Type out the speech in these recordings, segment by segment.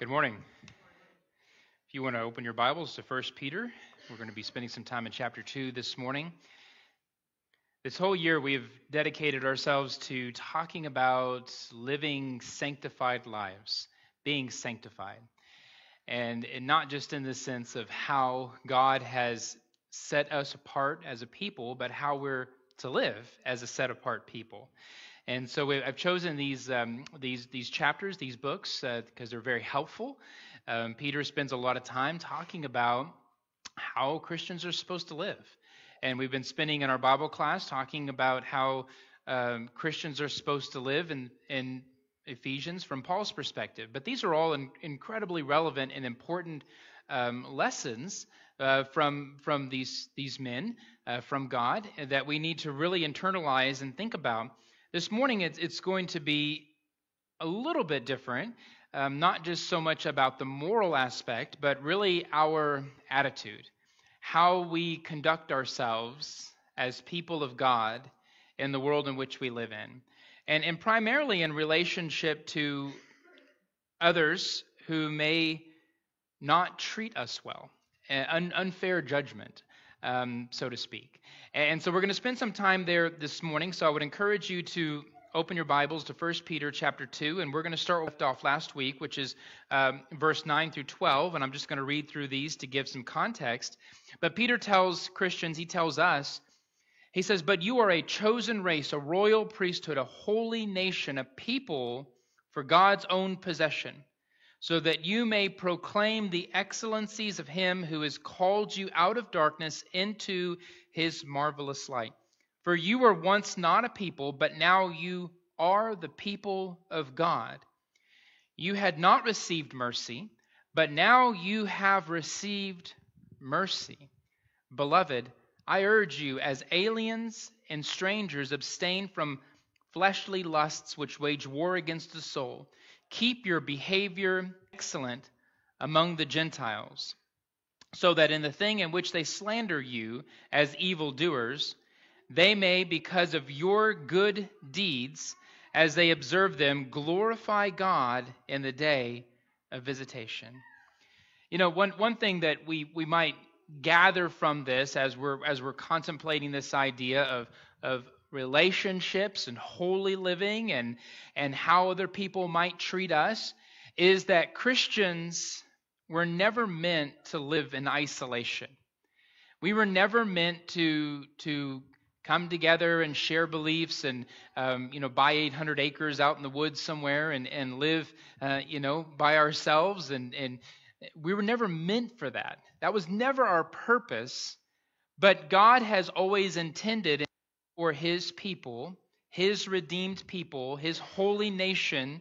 Good morning. If you want to open your Bibles to 1 Peter, we're going to be spending some time in chapter 2 this morning. This whole year we've dedicated ourselves to talking about living sanctified lives, being sanctified. And not just in the sense of how God has set us apart as a people, but how we're to live as a set apart people. And so I've chosen these chapters, these books, because they're very helpful. Peter spends a lot of time talking about how Christians are supposed to live. And we've been spending in our Bible class talking about how Christians are supposed to live in Ephesians from Paul's perspective. But these are all incredibly relevant and important lessons from these men, from God, that we need to really internalize and think about. This morning, it's going to be a little bit different, not just so much about the moral aspect, but really our attitude, how we conduct ourselves as people of God in the world in which we live in, and primarily in relationship to others who may not treat us well, unfair judgment, so to speak. And so we're going to spend some time there this morning. So I would encourage you to open your Bibles to 1 Peter chapter 2. And we're going to start where we left off last week, which is verse 9 through 12. And I'm just going to read through these to give some context. But Peter tells Christians, he tells us, he says, "But you are a chosen race, a royal priesthood, a holy nation, a people for God's own possession, so that you may proclaim the excellencies of him who has called you out of darkness into his marvelous light. For you were once not a people, but now you are the people of God. You had not received mercy, but now you have received mercy. Beloved, I urge you as aliens and strangers, abstain from fleshly lusts which wage war against the soul. Keep your behavior excellent among the Gentiles, so that in the thing in which they slander you as evildoers, they may, because of your good deeds, as they observe them, glorify God in the day of visitation." You know, one thing that we might gather from this as we're contemplating this idea of relationships and holy living and how other people might treat us is that Christians were never meant to live in isolation. We were never meant to come together and share beliefs and buy 800 acres out in the woods somewhere and live by ourselves, and we were never meant for that. That was never our purpose. But God has always intended for his people, his redeemed people, his holy nation,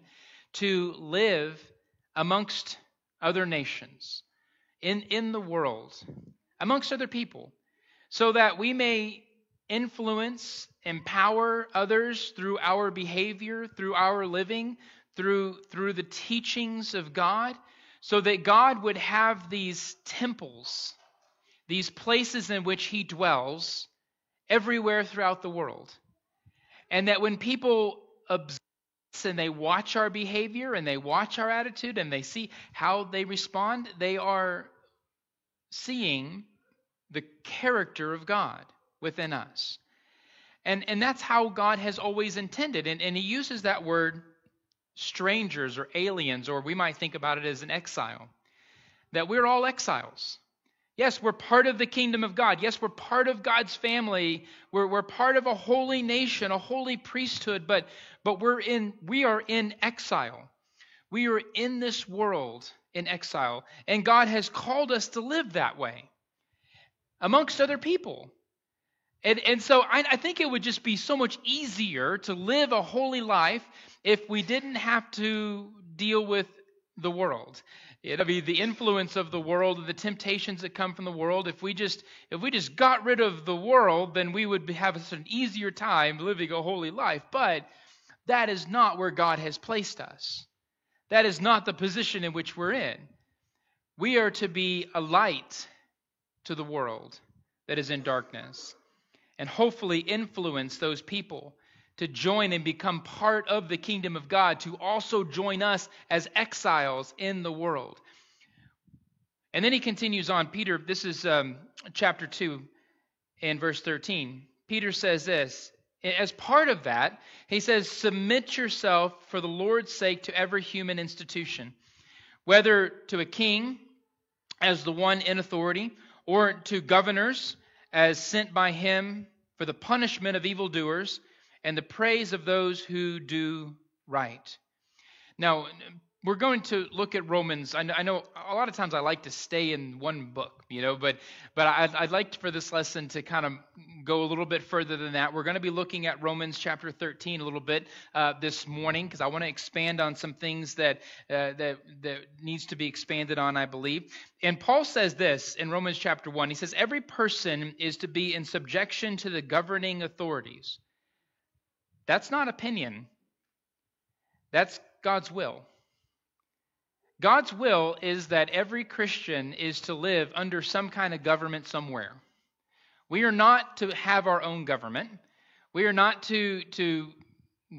to live amongst other nations, in the world, amongst other people, so that we may influence, empower others through our behavior, through our living, through the teachings of God, so that God would have these temples, these places in which he dwells, everywhere throughout the world. And that when people observe and they watch our behavior and they watch our attitude and they see how they respond, they are seeing the character of God within us. And that's how God has always intended. And he uses that word strangers or aliens, or we might think about it as an exile. That we're all exiles. Yes, we're part of the kingdom of God. Yes, we're part of God's family. We're part of a holy nation, a holy priesthood, but we are in exile. We are in this world in exile. And God has called us to live that way amongst other people. And so I think it would just be so much easier to live a holy life if we didn't have to deal with the world. It'll be the influence of the world and the temptations that come from the world. If we just got rid of the world, then we would have an easier time living a holy life. But that is not where God has placed us. That is not the position in which we're in. We are to be a light to the world that is in darkness, and hopefully influence those people to join and become part of the kingdom of God, to also join us as exiles in the world. And then he continues on. Peter, this is chapter 2 and verse 13. Peter says this. As part of that, he says, submit yourself for the Lord's sake to every human institution, whether to a king as the one in authority, or to governors as sent by him for the punishment of evildoers and the praise of those who do right. Now, we're going to look at Romans. I know a lot of times I like to stay in one book, but I'd like for this lesson to kind of go a little bit further than that. We're going to be looking at Romans chapter 13 a little bit this morning, because I want to expand on some things that needs to be expanded on, I believe. And Paul says this in Romans chapter 1. He says, every person is to be in subjection to the governing authorities. That's not opinion. That's God's will. God's will is that every Christian is to live under some kind of government somewhere. We are not to have our own government. We are not to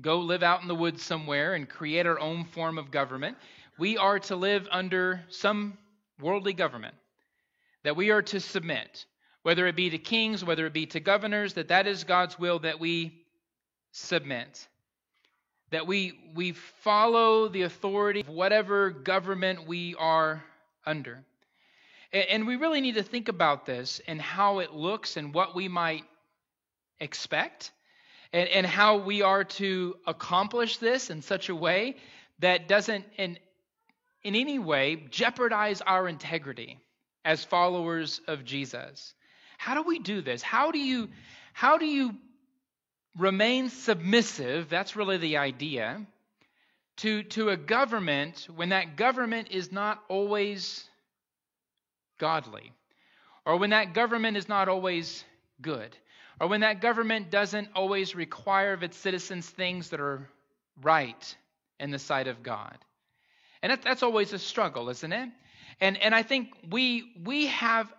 go live out in the woods somewhere and create our own form of government. We are to live under some worldly government, that we are to submit, whether it be to kings, whether it be to governors, that is God's will, that we submit. That we follow the authority of whatever government we are under. And we really need to think about this and how it looks and what we might expect and how we are to accomplish this in such a way that doesn't in any way jeopardize our integrity as followers of Jesus. How do we do this? How do you remain submissive, that's really the idea, to a government when that government is not always godly, or when that government is not always good, or when that government doesn't always require of its citizens things that are right in the sight of God. And that's always a struggle, isn't it? And I think we have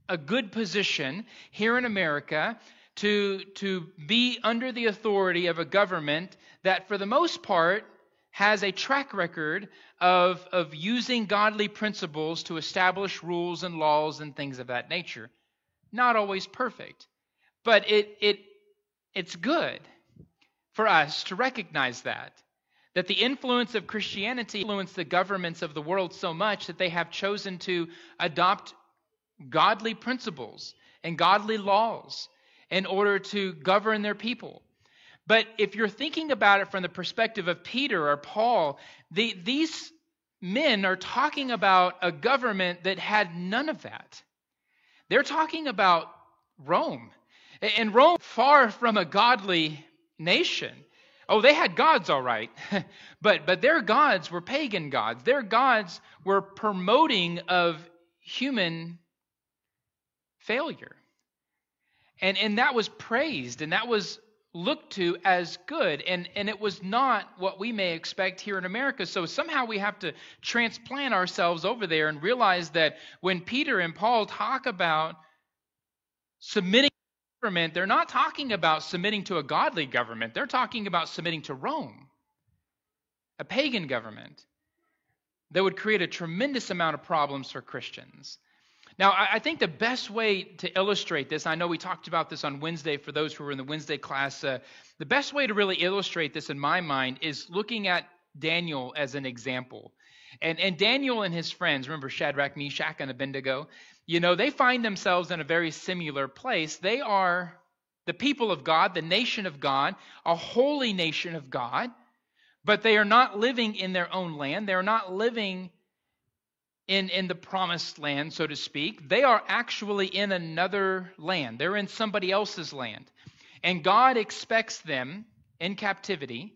a good position here in America to be under the authority of a government that, for the most part, has a track record of using godly principles to establish rules and laws and things of that nature. Not always perfect, but it's good for us to recognize that the influence of Christianity influenced the governments of the world so much that they have chosen to adopt godly principles and godly laws in order to govern their people. But if you're thinking about it from the perspective of Peter or Paul, these men are talking about a government that had none of that. They're talking about Rome. And Rome, far from a godly nation. Oh, they had gods, all right. but their gods were pagan gods. Their gods were promoting of human failure. And that was praised, and that was looked to as good, and it was not what we may expect here in America. So somehow we have to transplant ourselves over there and realize that when Peter and Paul talk about submitting to government, they're not talking about submitting to a godly government. They're talking about submitting to Rome, a pagan government that would create a tremendous amount of problems for Christians. Now, I think the best way to illustrate this, I know we talked about this on Wednesday for those who were in the Wednesday class, the best way to really illustrate this in my mind is looking at Daniel as an example. And Daniel and his friends, remember Shadrach, Meshach, and Abednego, they find themselves in a very similar place. They are the people of God, the nation of God, a holy nation of God, but they are not living in their own land. They're not living in the promised land, so to speak. They are actually in another land. They're in somebody else's land. And God expects them in captivity.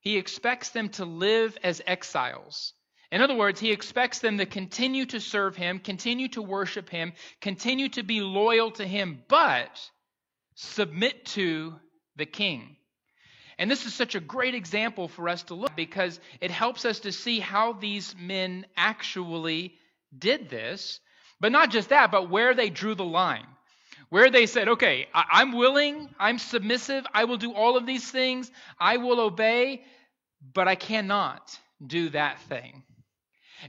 He expects them to live as exiles. In other words, he expects them to continue to serve him, continue to worship him, continue to be loyal to him, but submit to the king. And this is such a great example for us to look at because it helps us to see how these men actually did this. But not just that, but where they drew the line. where they said, okay, I'm willing, I'm submissive, I will do all of these things, I will obey, but I cannot do that thing.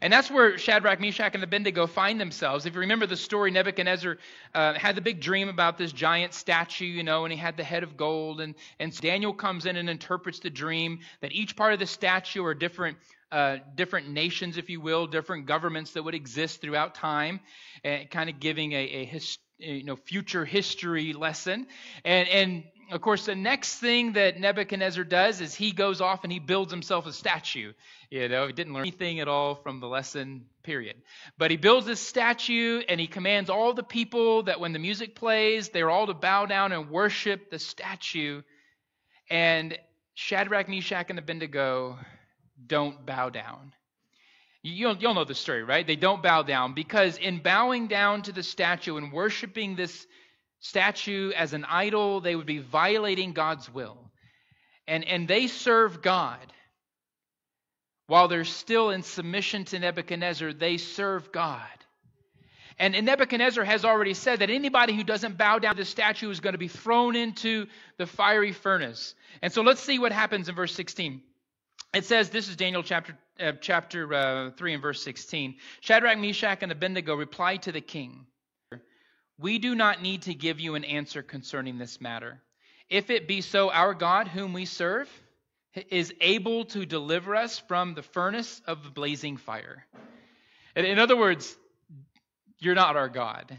And that's where Shadrach, Meshach, and Abednego find themselves. If you remember the story, Nebuchadnezzar had the big dream about this giant statue, and he had the head of gold. And so Daniel comes in and interprets the dream that each part of the statue are different nations, if you will, different governments that would exist throughout time, kind of giving a future history lesson. And of course, the next thing that Nebuchadnezzar does is he goes off and he builds himself a statue. He didn't learn anything at all from the lesson, period. But he builds this statue and he commands all the people that when the music plays, they're all to bow down and worship the statue. And Shadrach, Meshach, and Abednego don't bow down. You'll know the story, right? They don't bow down because in bowing down to the statue and worshiping this statue as an idol, they would be violating God's will. And they serve God. While they're still in submission to Nebuchadnezzar, they serve God. And Nebuchadnezzar has already said that anybody who doesn't bow down to the statue is going to be thrown into the fiery furnace. And so let's see what happens in verse 16. It says, this is Daniel chapter 3 and verse 16. Shadrach, Meshach, and Abednego replied to the king, "We do not need to give you an answer concerning this matter. If it be so, our God, whom we serve, is able to deliver us from the furnace of the blazing fire." In other words, you're not our God.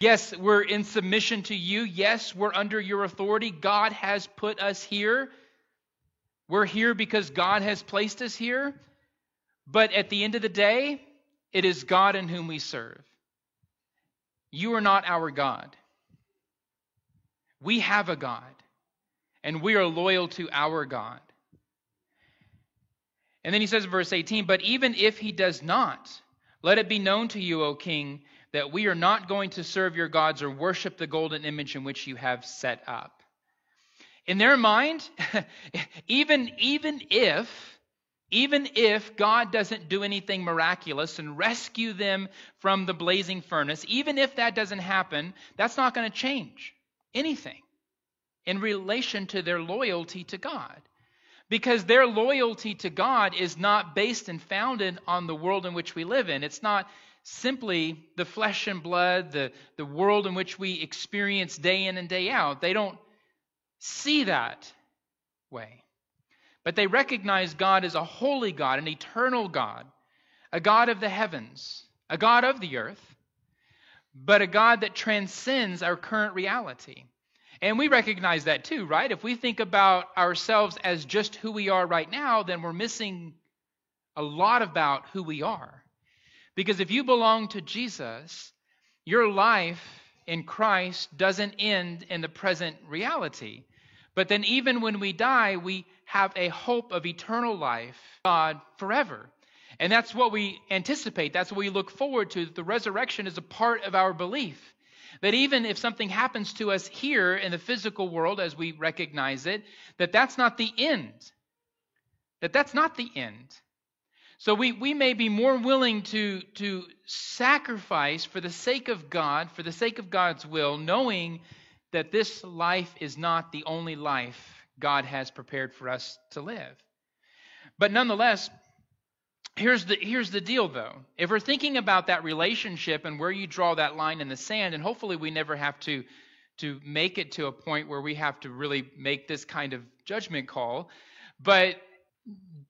Yes, we're in submission to you. Yes, we're under your authority. God has put us here. We're here because God has placed us here. But at the end of the day, it is God in whom we serve. You are not our God. We have a God. And we are loyal to our God. And then he says in verse 18, "But even if he does not, let it be known to you, O king, that we are not going to serve your gods or worship the golden image in which you have set up." In their mind, even if God doesn't do anything miraculous and rescue them from the blazing furnace, even if that doesn't happen, that's not going to change anything in relation to their loyalty to God. Because their loyalty to God is not based and founded on the world in which we live in. It's not simply the flesh and blood, the world in which we experience day in and day out. They don't see that way. But they recognize God as a holy God, an eternal God, a God of the heavens, a God of the earth, but a God that transcends our current reality. And we recognize that too, right? If we think about ourselves as just who we are right now, then we're missing a lot about who we are. Because if you belong to Jesus, your life in Christ doesn't end in the present reality. But then even when we die, we have a hope of eternal life, God, forever. And that's what we anticipate. That's what we look forward to. The resurrection is a part of our belief. That even if something happens to us here in the physical world as we recognize it, that's not the end. That's not the end. So we may be more willing to sacrifice for the sake of God, for the sake of God's will, knowing that this life is not the only life God has prepared for us to live. But nonetheless, here's the deal, though. If we're thinking about that relationship and where you draw that line in the sand, and hopefully we never have to make it to a point where we have to really make this kind of judgment call, but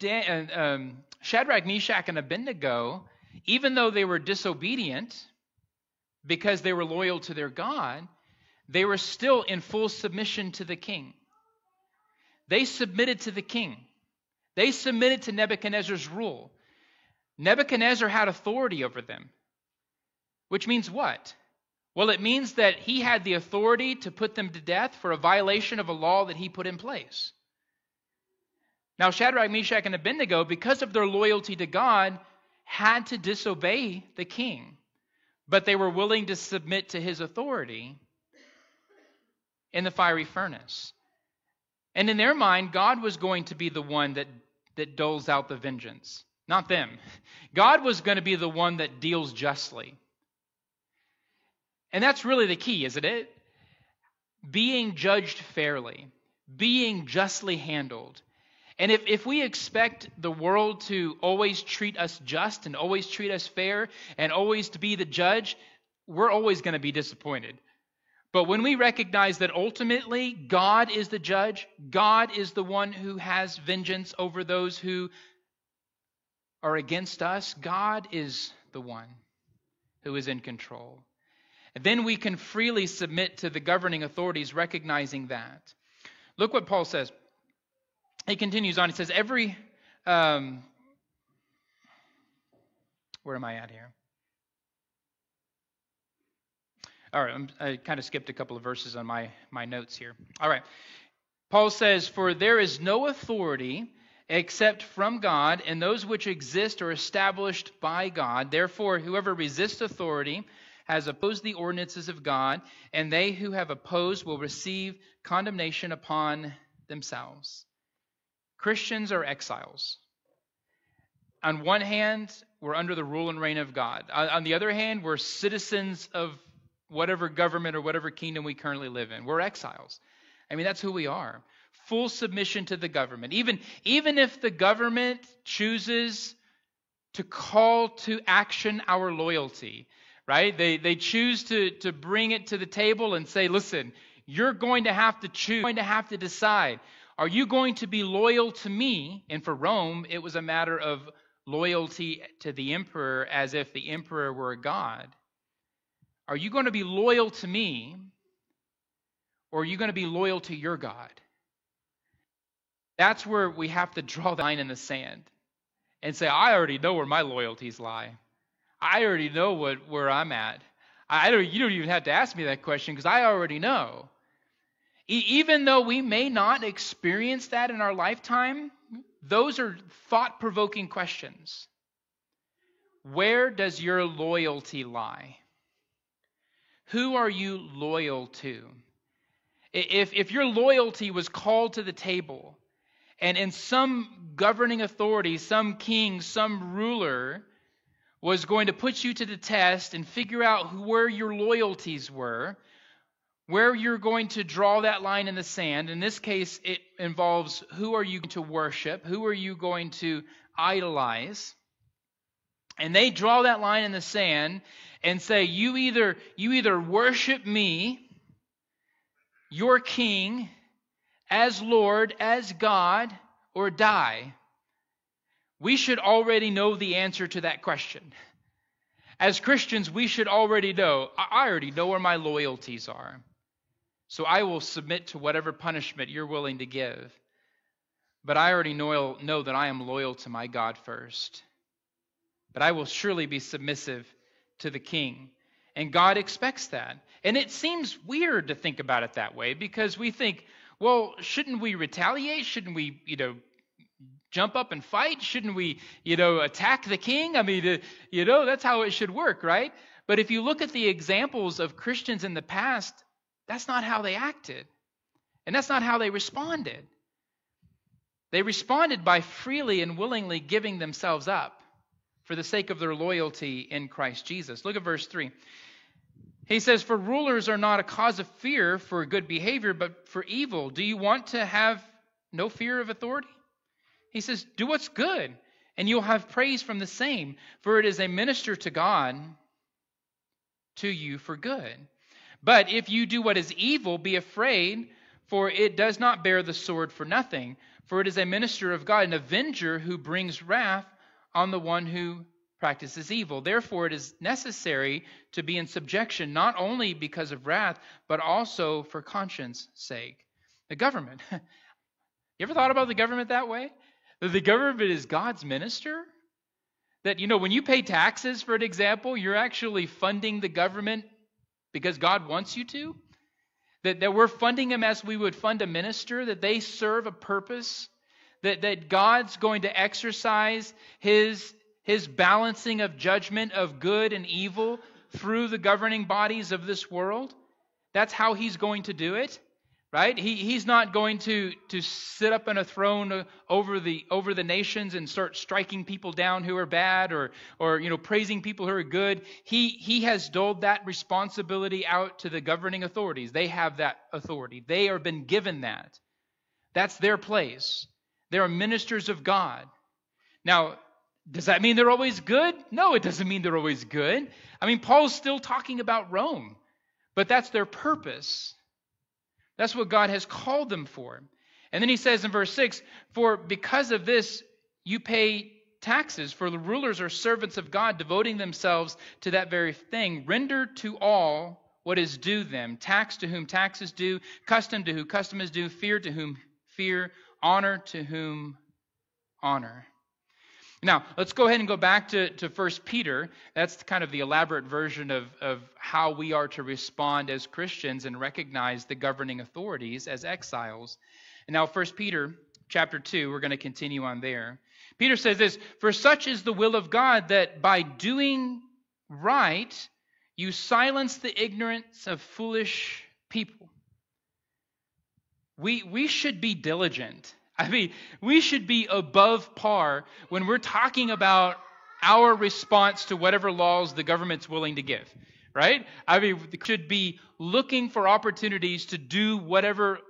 Shadrach, Meshach, and Abednego, even though they were disobedient because they were loyal to their God, they were still in full submission to the king. They submitted to the king. They submitted to Nebuchadnezzar's rule. Nebuchadnezzar had authority over them. Which means what? Well, it means that he had the authority to put them to death for a violation of a law that he put in place. Now, Shadrach, Meshach, and Abednego, because of their loyalty to God, had to disobey the king. But they were willing to submit to his authority in the fiery furnace. And in their mind, God was going to be the one that doles out the vengeance, not them. God was going to be the one that deals justly. And that's really the key, isn't it? Being judged fairly, being justly handled. And if we expect the world to always treat us just and always treat us fair and always to be the judge, we're always going to be disappointed. But when we recognize that ultimately God is the judge, God is the one who has vengeance over those who are against us, God is the one who is in control. And then we can freely submit to the governing authorities, recognizing that. Look what Paul says. He continues on. He says, where am I at here? All right, I kind of skipped a couple of verses on my notes here. All right. Paul says, for there is no authority except from God, and those which exist are established by God. Therefore, whoever resists authority has opposed the ordinances of God, and they who have opposed will receive condemnation upon themselves. Christians are exiles. On one hand, we're under the rule and reign of God. On the other hand, we're citizens of whatever government or whatever kingdom we currently live in. We're exiles. I mean, that's who we are. Full submission to the government. Even if the government chooses to call to action our loyalty, right? They choose to bring it to the table and say, listen, you're going to have to choose, you're going to have to decide. Are you going to be loyal to me? And for Rome, it was a matter of loyalty to the emperor as if the emperor were a god. Are you going to be loyal to me, or are you going to be loyal to your God? That's where we have to draw the line in the sand and say, I already know where my loyalties lie. I already know where I'm at. You don't even have to ask me that question because I already know. Even though we may not experience that in our lifetime, those are thought-provoking questions. Where does your loyalty lie? Who are you loyal to? If your loyalty was called to the table, and some governing authority, some king, some ruler was going to put you to the test and figure out where your loyalties were, where you're going to draw that line in the sand. In this case, it involves who are you going to worship, who are you going to idolize. And they draw that line in the sand and say, you either worship me, your king, as Lord, as God, or die. We should already know the answer to that question. As Christians, we should already know, I already know where my loyalties are. So I will submit to whatever punishment you're willing to give. But I already know that I am loyal to my God first. But I will surely be submissive to the king. And God expects that. And it seems weird to think about it that way because we think, well, shouldn't we retaliate? Shouldn't we, jump up and fight? Shouldn't we, attack the king? I mean, that's how it should work, right? But if you look at the examples of Christians in the past, that's not how they acted. And that's not how they responded. They responded by freely and willingly giving themselves up for the sake of their loyalty in Christ Jesus. Look at verse 3. He says, for rulers are not a cause of fear for good behavior, but for evil. Do you want to have no fear of authority? He says, do what's good, and you'll have praise from the same, for it is a minister to God to you for good. But if you do what is evil, be afraid, for it does not bear the sword for nothing. For it is a minister of God, an avenger who brings wrath on the one who practices evil. Therefore, it is necessary to be in subjection, not only because of wrath, but also for conscience sake. The government. You ever thought about the government that way? That the government is God's minister? That, when you pay taxes, for an example, you're actually funding the government because God wants you to? That we're funding them as we would fund a minister, that they serve a purpose, that God's going to exercise His balancing of judgment of good and evil through the governing bodies of this world. That's how He's going to do it. right? He's not going to sit up on a throne over the nations and start striking people down who are bad or praising people who are good. He has doled that responsibility out to the governing authorities. They have that authority. They have been given that. That's their place. They are ministers of God. Now, does that mean they're always good? No, it doesn't mean they're always good. I mean, Paul's still talking about Rome, but that's their purpose. That's what God has called them for. And then he says in verse 6, for because of this you pay taxes, for the rulers are servants of God, devoting themselves to that very thing. Render to all what is due them. Tax to whom tax is due, custom to whom custom is due, fear to whom fear, honor to whom honor. Now, let's go ahead and go back to 1 Peter. That's kind of the elaborate version of how we are to respond as Christians and recognize the governing authorities as exiles. And now 1 Peter chapter 2, we're going to continue on there. Peter says this, for such is the will of God that by doing right, you silence the ignorance of foolish people. We should be diligent. I mean, we should be above par when we're talking about our response to whatever laws the government's willing to give, right? I mean, we should be looking for opportunities to do whatever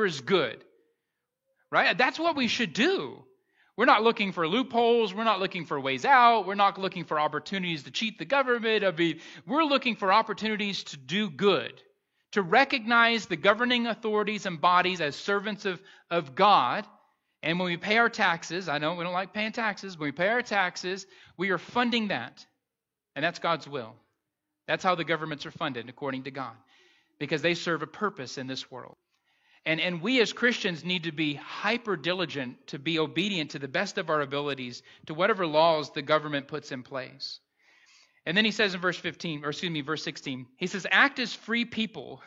is good, right? That's what we should do. We're not looking for loopholes. We're not looking for ways out. We're not looking for opportunities to cheat the government. I mean, we're looking for opportunities to do good, to recognize the governing authorities and bodies as servants of God. And when we pay our taxes, I know we don't like paying taxes. When we pay our taxes, we are funding that. And that's God's will. That's how the governments are funded, according to God, because they serve a purpose in this world. And we as Christians need to be hyper diligent to be obedient to the best of our abilities to whatever laws the government puts in place. And then he says in verse 16, he says, act as free people.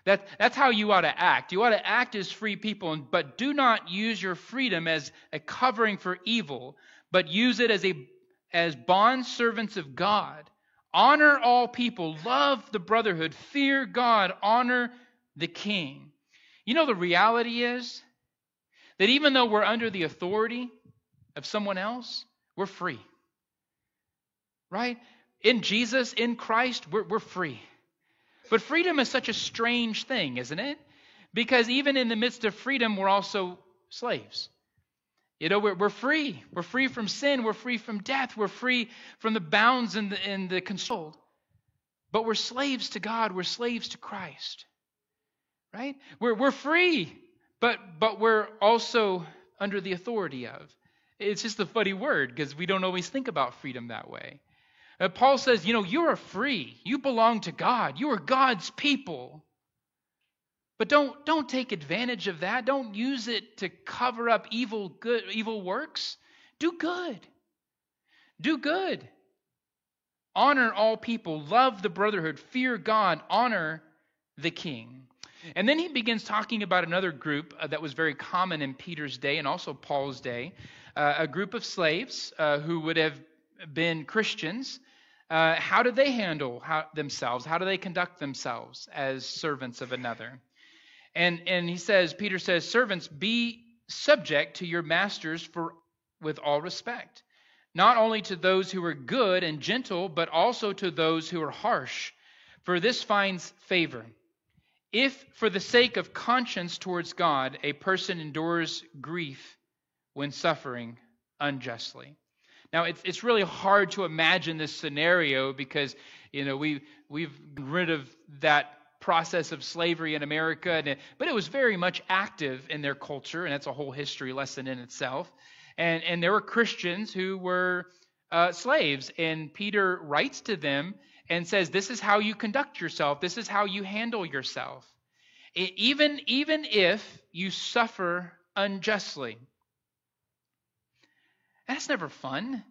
That's how you ought to act. You ought to act as free people, but do not use your freedom as a covering for evil, but use it as bond servants of God. Honor all people, love the brotherhood, fear God, honor the king. You know, the reality is that even though we're under the authority of someone else, we're free. Right? In Jesus, in Christ, we're free. But freedom is such a strange thing, isn't it? Because even in the midst of freedom, we're also slaves. You know, we're free. We're free from sin. We're free from death. We're free from the bounds and the control. But we're slaves to God. We're slaves to Christ. Right? We're free, but we're also under the authority of. It's just a funny word because we don't always think about freedom that way. Paul says, you know, you are free. You belong to God. You are God's people. But don't take advantage of that. Don't use it to cover up evil works. Do good. Do good. Honor all people. Love the brotherhood. Fear God. Honor the king. And then he begins talking about another group that was very common in Peter's day and also Paul's day, a group of slaves who would have been Christians. How do they handle themselves? How do they conduct themselves as servants of another? And Peter says, servants, be subject to your masters with all respect, not only to those who are good and gentle, but also to those who are harsh, for this finds favor. If, for the sake of conscience towards God, a person endures grief when suffering unjustly. Now, it's really hard to imagine this scenario because, you know, we've gotten rid of that process of slavery in America, but it was very much active in their culture, and that's a whole history lesson in itself. And there were Christians who were slaves, and Peter writes to them and says, this is how you conduct yourself. This is how you handle yourself. Even if you suffer unjustly. That's never fun.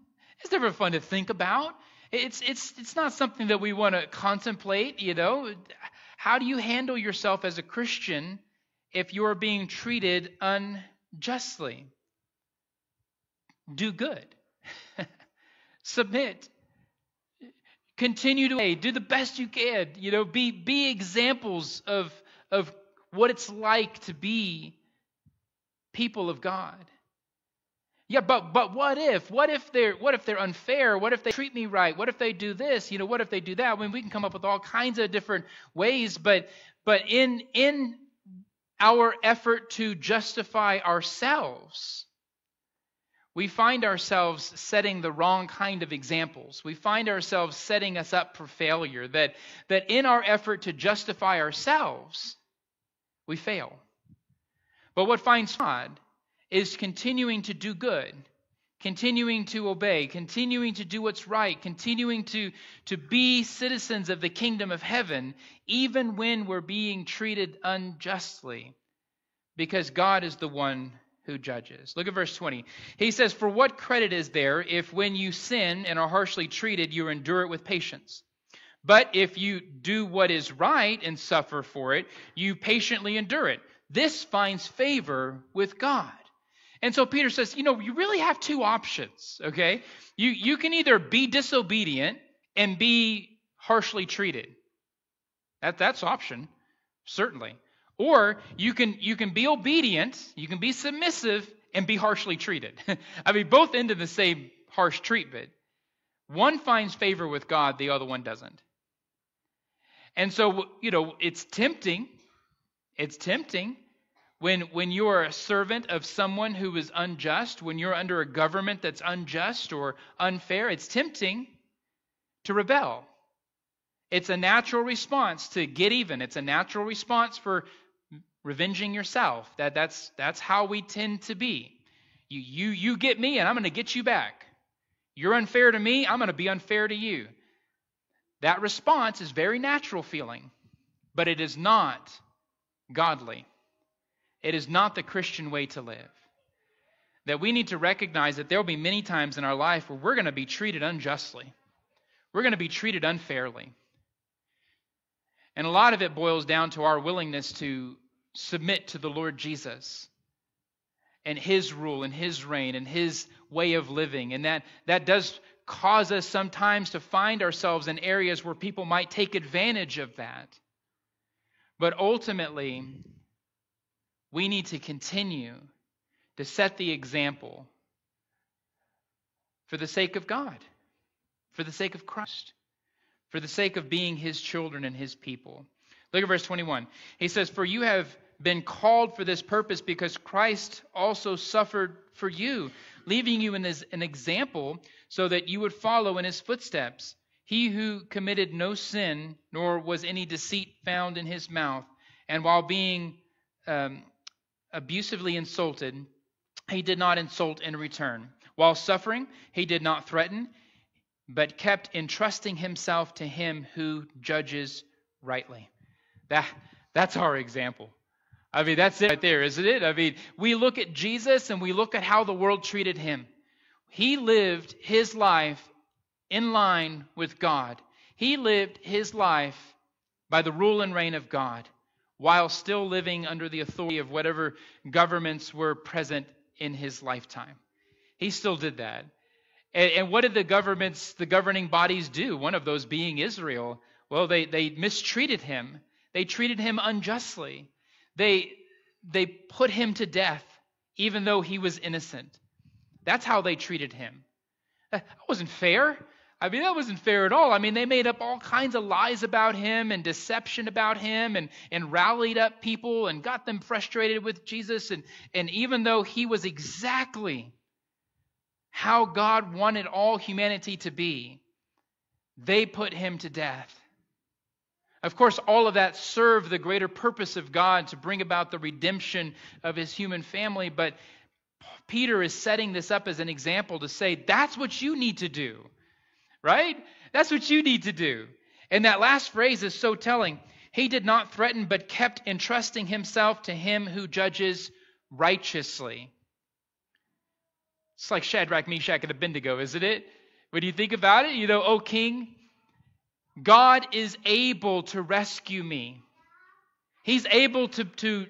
It's never fun to think about. It's not something that we want to contemplate, you know. How do you handle yourself as a Christian if you are being treated unjustly? Do good. Submit. Continue to do the best you can. You know, be examples of what it's like to be people of God. Yeah, but what if? What if they're unfair? What if they treat me right? What if they do this? What if they do that? I mean, we can come up with all kinds of different ways, but in our effort to justify ourselves, we find ourselves setting the wrong kind of examples. We find ourselves setting us up for failure. That in our effort to justify ourselves, we fail. But what finds God is continuing to do good, continuing to obey, continuing to do what's right, continuing to be citizens of the kingdom of heaven, even when we're being treated unjustly, because God is the one who judges. Look at verse 20. He says, "For what credit is there if when you sin and are harshly treated, you endure it with patience? But if you do what is right and suffer for it, you patiently endure it. This finds favor with God." And so Peter says, you really have two options, okay? You can either be disobedient and be harshly treated. That's option, certainly. Or you can be obedient, you can be submissive, and be harshly treated. I mean, both end in the same harsh treatment. One finds favor with God, the other one doesn't. And so, it's tempting. It's tempting when you are a servant of someone who is unjust, when you're under a government that's unjust or unfair, it's tempting to rebel. It's a natural response to get even. It's a natural response for revenging yourself. That's how we tend to be. You get me and I'm going to get you back. You're unfair to me, I'm going to be unfair to you. That response is very natural feeling, but it is not godly. It is not the Christian way to live. That we need to recognize that there will be many times in our life where we're going to be treated unjustly. We're going to be treated unfairly. And a lot of it boils down to our willingness to submit to the Lord Jesus and His rule and His reign and His way of living. And that does cause us sometimes to find ourselves in areas where people might take advantage of that. But ultimately, we need to continue to set the example for the sake of God, for the sake of Christ, for the sake of being His children and His people. Look at verse 21. He says, "For you have been called for this purpose, because Christ also suffered for you, leaving you as an example so that you would follow in His footsteps. He who committed no sin, nor was any deceit found in His mouth, and while being abusively insulted, He did not insult in return. While suffering, He did not threaten, but kept entrusting Himself to Him who judges rightly." That's our example. I mean, that's it right there, isn't it? I mean, we look at Jesus and we look at how the world treated Him. He lived His life in line with God. He lived His life by the rule and reign of God, while still living under the authority of whatever governments were present in His lifetime. He still did that. And what did the governing bodies do? One of those being Israel. Well, they mistreated Him. They treated Him unjustly. They put Him to death, even though He was innocent. That's how they treated Him. That wasn't fair. I mean, that wasn't fair at all. I mean, they made up all kinds of lies about Him and deception about Him and rallied up people and got them frustrated with Jesus. And even though He was exactly how God wanted all humanity to be, they put Him to death. Of course, all of that served the greater purpose of God to bring about the redemption of His human family. But Peter is setting this up as an example to say, that's what you need to do. Right? That's what you need to do. And that last phrase is so telling. He did not threaten, but kept entrusting Himself to Him who judges righteously. It's like Shadrach, Meshach, and Abednego, isn't it? When you think about it, O King, God is able to rescue me. He's able to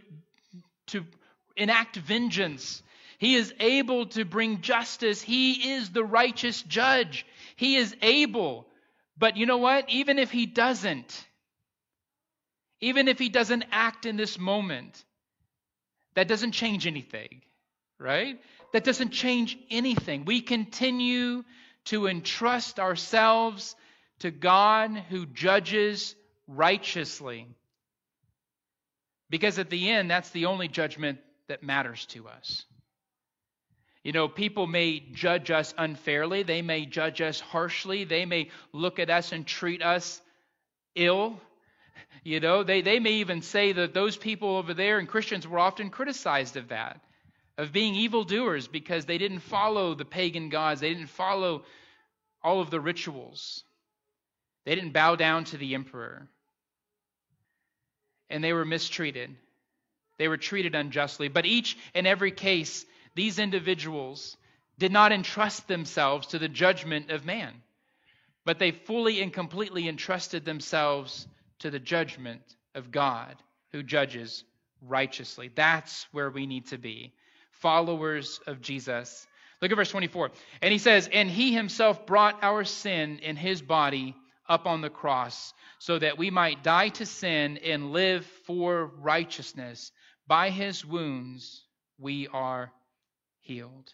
enact vengeance. He is able to bring justice. He is the righteous judge. He is able. But you know what? Even if He doesn't, Even if he doesn't act in this moment, that doesn't change anything, right? That doesn't change anything. We continue to entrust ourselves to God who judges righteously. Because at the end, that's the only judgment that matters to us. You know, people may judge us unfairly. They may judge us harshly. They may look at us and treat us ill. You know, they may even say that those people over there, and Christians were often criticized of that, of being evildoers because they didn't follow the pagan gods. They didn't follow all of the rituals. They didn't bow down to the emperor. And they were mistreated. They were treated unjustly. But each and every case, these individuals did not entrust themselves to the judgment of man, but they fully and completely entrusted themselves to the judgment of God, who judges righteously. That's where we need to be, followers of Jesus. Look at verse 24. And he says, and he himself brought our sin in his body up on the cross, so that we might die to sin and live for righteousness. By his wounds we are healed.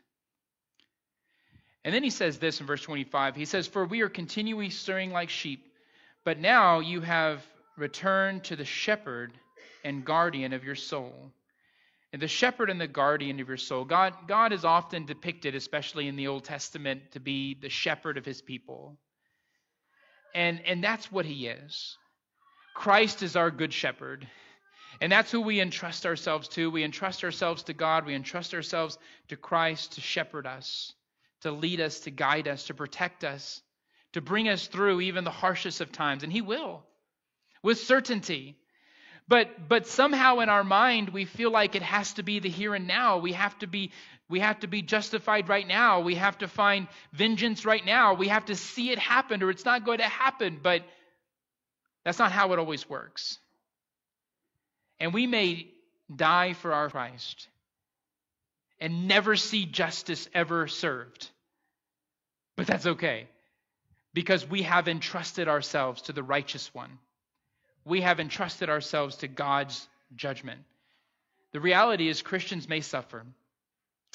And then he says this in verse 25. He says, for we are continually straying like sheep, but now you have returned to the shepherd and guardian of your soul. And the shepherd and the guardian of your soul. God is often depicted, especially in the Old Testament, to be the shepherd of his people. And that's what he is. Christ is our good shepherd. And that's who we entrust ourselves to. We entrust ourselves to God. We entrust ourselves to Christ to shepherd us, to lead us, to guide us, to protect us, to bring us through even the harshest of times. And he will, with certainty. But somehow in our mind, we feel like it has to be the here and now. We have to be justified right now. We have to find vengeance right now. We have to see it happen or it's not going to happen. But that's not how it always works. And we may die for our Christ and never see justice ever served. But that's okay, because we have entrusted ourselves to the righteous one. We have entrusted ourselves to God's judgment. The reality is Christians may suffer.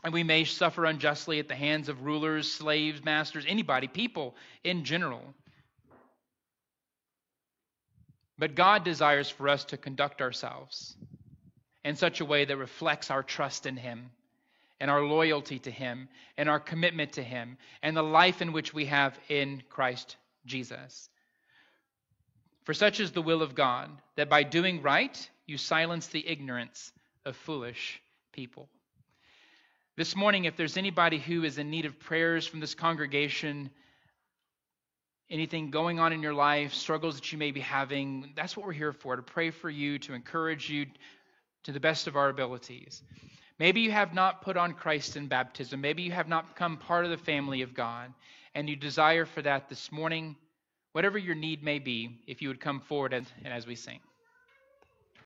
And we may suffer unjustly at the hands of rulers, slaves, masters, anybody, people in general. But God desires for us to conduct ourselves in such a way that reflects our trust in him and our loyalty to him and our commitment to him and the life in which we have in Christ Jesus. For such is the will of God, that by doing right, you silence the ignorance of foolish people. This morning, if there's anybody who is in need of prayers from this congregation, anything going on in your life, struggles that you may be having, that's what we're here for, to pray for you, to encourage you to the best of our abilities. Maybe you have not put on Christ in baptism. Maybe you have not become part of the family of God, and you desire for that this morning. Whatever your need may be, if you would come forward and as we sing.